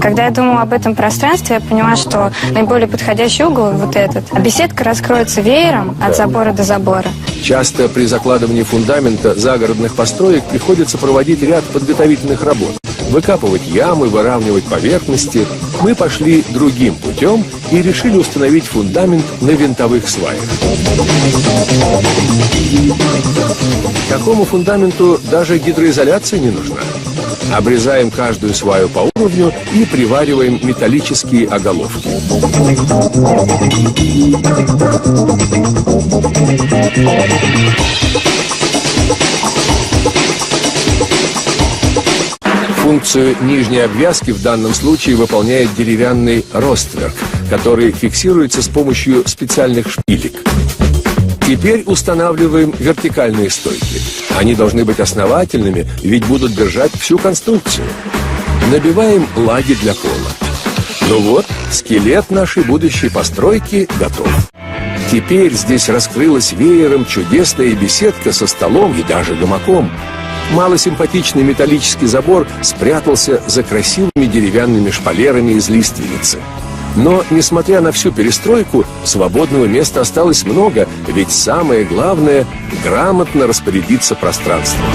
Когда я думала об этом пространстве, я поняла, что наиболее подходящий угол вот этот. А беседка раскроется веером от забора до забора. Часто при закладывании фундамента загородных построек приходится проводить ряд подготовительных работ. Выкапывать ямы, выравнивать поверхности. Мы пошли другим путем и решили установить фундамент на винтовых сваях. Такому фундаменту даже гидроизоляция не нужна. Обрезаем каждую сваю по уровню и привариваем металлические оголовки. Функцию нижней обвязки в данном случае выполняет деревянный ростверк, который фиксируется с помощью специальных шпилек. Теперь устанавливаем вертикальные стойки. Они должны быть основательными, ведь будут держать всю конструкцию. Набиваем лаги для пола. Ну вот, скелет нашей будущей постройки готов. Теперь здесь раскрылась веером чудесная беседка со столом и даже гамаком. Малосимпатичный металлический забор спрятался за красивыми деревянными шпалерами из лиственницы. Но, несмотря на всю перестройку, свободного места осталось много, ведь самое главное – грамотно распорядиться пространством.